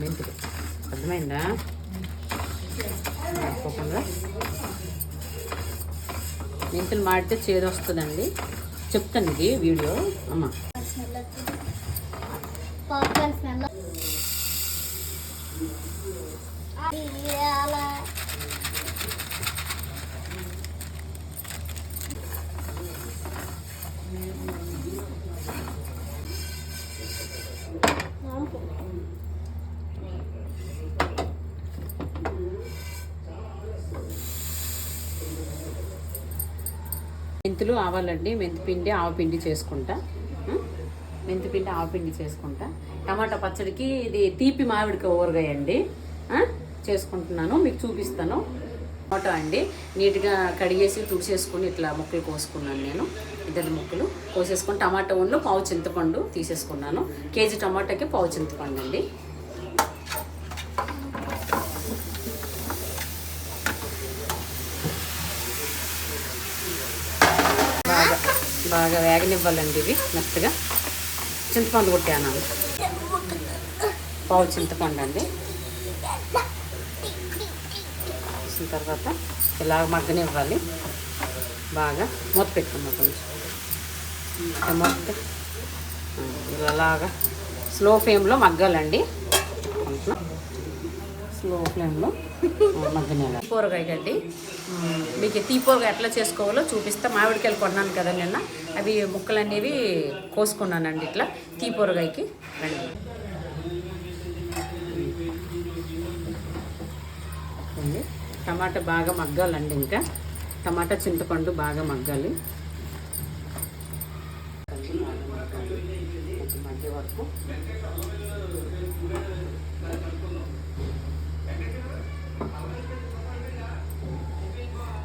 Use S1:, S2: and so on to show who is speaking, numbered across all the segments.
S1: మెంతులు అర్థమైందా? తప్పకుండా మెంతులు మాడితే చేదు వస్తుందండి. చెప్తాను ఇది వీడియో. అమ్మ మెంతులు ఆవాలండి. మెంతిపిండి ఆవపిండి చేసుకుంటా. మెంతిపిండి ఆవపిండి చేసుకుంటా. టమాటా పచ్చడికి ఇది తీపి మామిడికాయ ఊరగాయ అండి చేసుకుంటున్నాను. మీకు చూపిస్తాను. టమాటా అండి నీట్గా కడిగేసి తుడిసేసుకొని ఇట్లా ముక్కలు కోసుకున్నాను. నేను 2 ముక్కలు కోసేసుకొని టమాటా ఉన్న పావు చింతపండు తీసేసుకున్నాను. కేజీ టమాటాకి పావు చింతపండు అండి. బాగా వేగనివ్వాలండి. ఇవి మెత్తగా చింతపండు కొట్టాను. పావు చింతపండు అండి. వేసిన తర్వాత ఇలా మగ్గనివ్వాలి. బాగా మూత పెట్టుకున్నాం. కొంచెం మొత్తం ఇలాగా స్లో ఫ్లేమ్లో మగ్గాలండి. స్లో ఫ్లేమ్లో మగ్గనివ్వాలి. కూరగాయ గడ్డి మీకు తీపూరగాయ ఎట్లా చేసుకోవాలో చూపిస్తా. మామిడికాయలు కొన్నాను కదా నిన్న, అవి ముక్కలు అనేవి కోసుకున్నానండి. ఇట్లా తీపూరగాయకి రండి. టమాటా బాగా మగ్గాలండి. ఇంకా టమాటా చింతపండు బాగా మగ్గాలి. మధ్య వరకు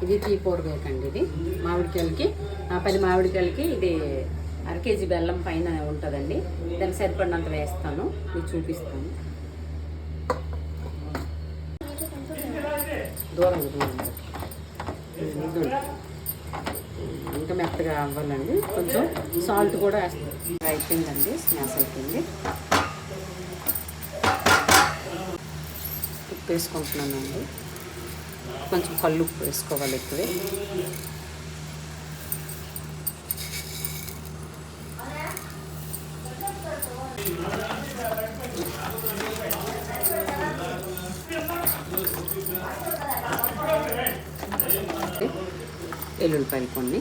S1: ఇది తీపూరగాయకండి. ఇది మామిడికాయలకి 10 మామిడికాయలకి ఇది 1/2 కేజీ బెల్లం పైన ఉంటుందండి. దానికి సరిపడినంత వేస్తాను. మీకు చూపిస్తాను. దూరం ఇంకా మెత్తగా అవ్వాలండి. కొంచెం సాల్ట్ కూడా వేస్తాను. అయిపోయిందండి. స్మాష్ అయిపోయింది. ఉప్పు వేసుకుంటున్నానండి. కొంచెం కళ్ళు ఉప్పు వేసుకోవాలి ఎక్కువే. ఎల్లుల్లిపాయలు కొన్ని,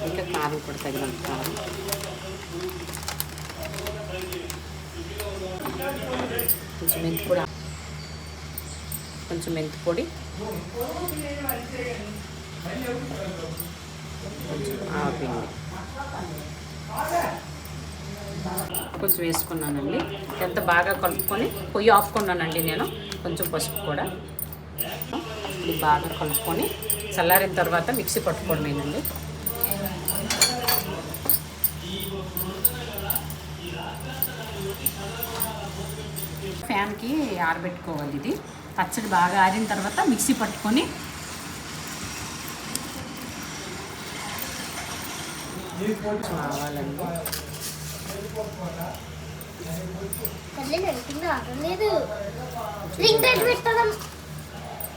S1: ఇంకా కారం కూడా తగినంత కారం, కొంచెం మెంతి పొడి, కొంచెం మెంతి పొడి, కొంచెం ఆవపిండి కొంచెం వేసుకున్నానండి. ఎంత బాగా కలుపుకొని పొయ్యి ఆపుకున్నానండి నేను. కొంచెం పసుపు కూడా ఇది బాగా కలుపుకొని చల్లారిన తర్వాత మిక్సీ పట్టుకోండినండి. ఫ్యాన్కి ఆరబెట్టుకోవాలి. ఇది పచ్చడి బాగా ఆరిన తర్వాత మిక్సీ పట్టుకొని కావాలండి.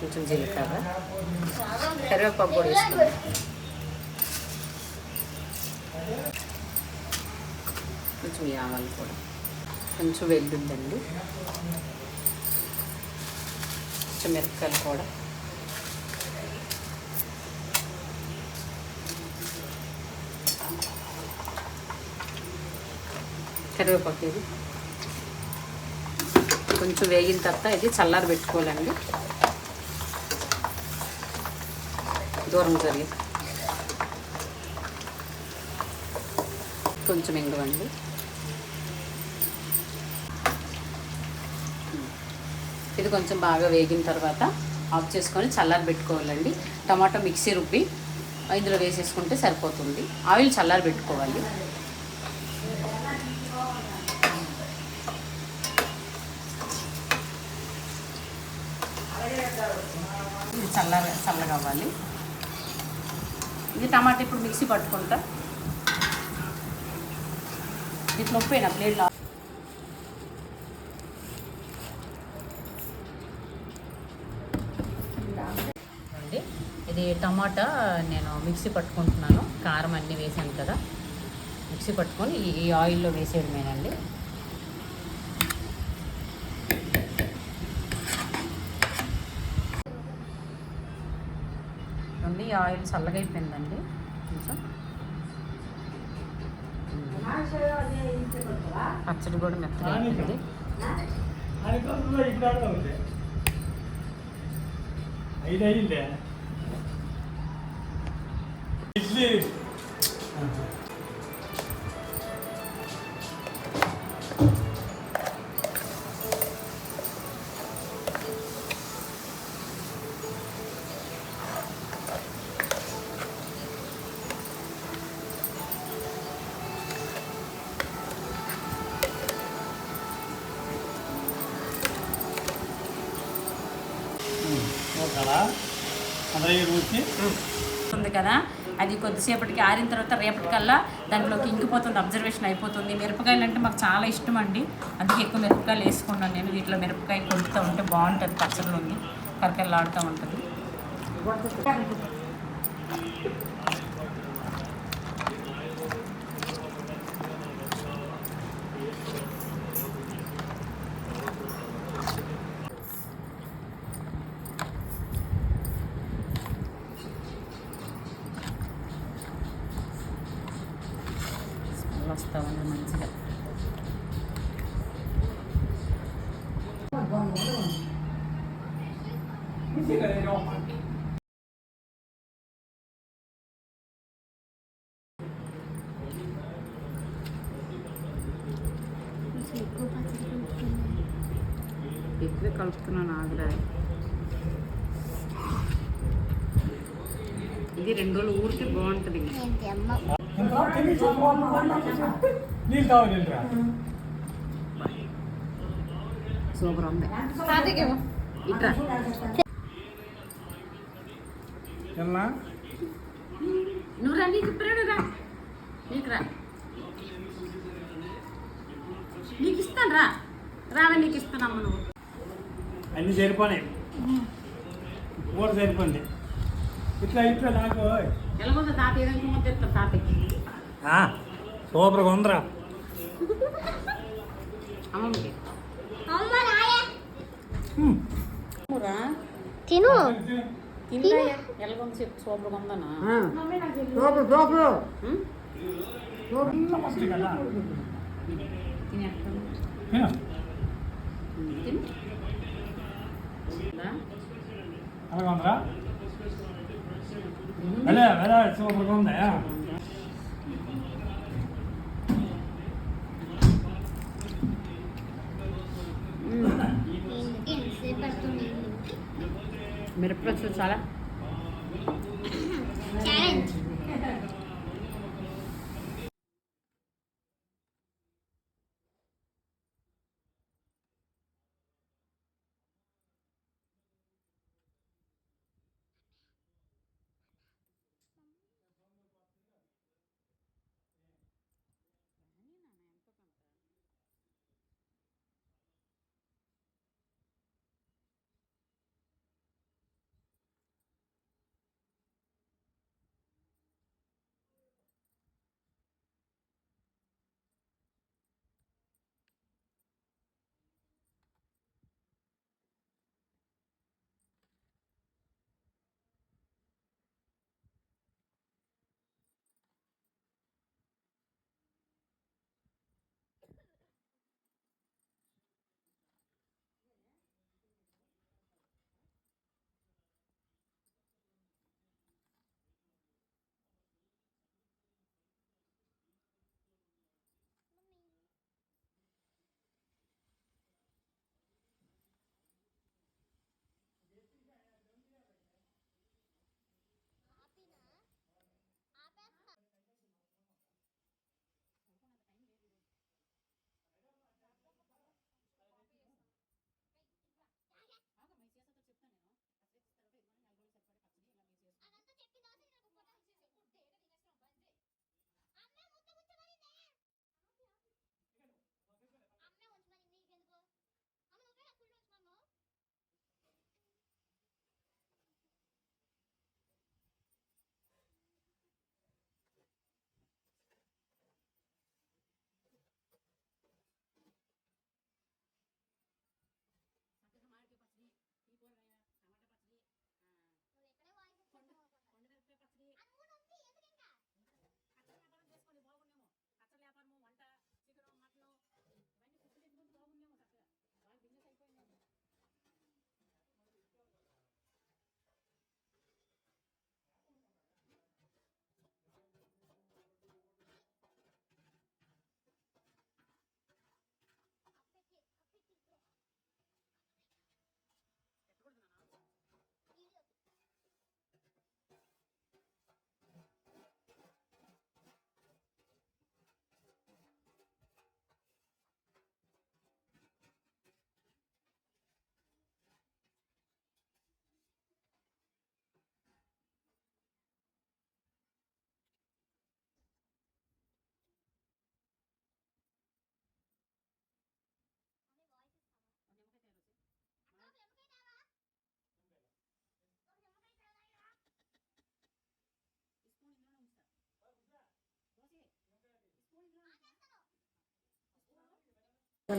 S1: కొంచెం జీలకర్ర, కరివేపాకు కూడా వేసుకున్నాం. కొంచెం ఆవాలు కూడా, కొంచెం వెల్లుల్లండి, కొంచెం మిరపకాయలు కూడా, కరివేపాకు. ఇది కొంచెం వేగిన తర్వాత ఇది చల్లారి పెట్టుకోవాలండి. దూరం జరిగి కొంచెం ఇంగువండి. ఇది కొంచెం బాగా వేగిన తర్వాత ఆఫ్ చేసుకొని చల్లారి పెట్టుకోవాలండి. టమాటో మిక్సీ రుబ్బి ఇందులో వేసేసుకుంటే సరిపోతుంది. ఆయిల్ చల్లారి పెట్టుకోవాలి. చల్లగా అవ్వాలి. ఇది టమాటా ఇప్పుడు మిక్సీ పట్టుకుంటా. ఇట్లా ఉప్పేనా ప్లేట్లో అండి. ఇది టమాటా నేను మిక్సీ పట్టుకుంటున్నాను. కారం అన్నీ వేసాను కదా, మిక్సీ పట్టుకొని ఈ ఆయిల్లో వేసేయడమేనండి. ఉంది ఆయిల్ చల్లగా అయిపోయిందండి కొంచెం. పచ్చడి కూడా మెత్తగా అయిపోయింది. ఉంది కదా, అది కొద్దిసేపటికి ఆరిన తర్వాత రేపటికల్లా దాంట్లోకి ఇంకిపోతుంది, అబ్జర్వేషన్ అయిపోతుంది. మిరపకాయలు అంటే మాకు చాలా ఇష్టం అండి, అందుకే ఎక్కువ మిరపకాయలు వేసుకున్నాను నేను. వీటిలో మిరపకాయ కొడుతూ ఉంటే బాగుంటుంది, పచ్చళ్ళు ఉంది, కరకరలాడుతూ ఉంటుంది. వస్తూ ఉంది మంచిగా. ఎక్కువ కలుపుతున్నాను ఆగ్రా. ఇది 2 రోజులు ఊరికే బాగుంటుంది. సూపర్ ఉంది. ఇట్రా నువ్వు రా, నీకు ఇప్పుడే రా, నీకు రా, నీకు ఇస్తాను రా, రావే నీకు ఇస్తానమ్మ. నువ్వు
S2: అన్నీ సరిపోయినాయి, కూర సరిపోయింది. ఇట్లా ఇట్లా నాకు
S1: ఎలాగో తాత ఏదైనా ముద్ద ఇస్తాను తాతకి.
S2: సూపర్గా ఉందిరా
S1: అమ్మకి
S3: తిను
S1: తింటాయా ఎలాగొంది చెప్పు. సూపర్గా ఉందనా?
S2: అలాగా ఉందిరా, వెళ్ళే వెళ్ళే సూపర్గా ఉందా?
S1: మిరపకాయలు చాలా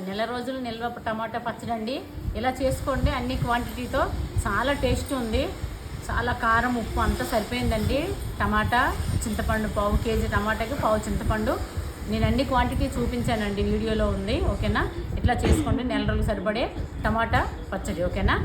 S1: నెల రోజులు నిల్వ టమాటా పచ్చడి అండి. ఇలా చేసుకోండి అన్ని క్వాంటిటీతో. చాలా టేస్ట్ ఉంది. చాలా కారం ఉప్పు అంతా సరిపోయిందండి. టమాటా చింతపండు 1/2 కేజీ టమాటాకి 1/2 చింతపండు. నేను అన్ని క్వాంటిటీ చూపించానండి, వీడియోలో ఉంది. ఓకేనా? ఇట్లా చేసుకోండి నెల రోజులు సరిపడే టమాటా పచ్చడి. ఓకేనా?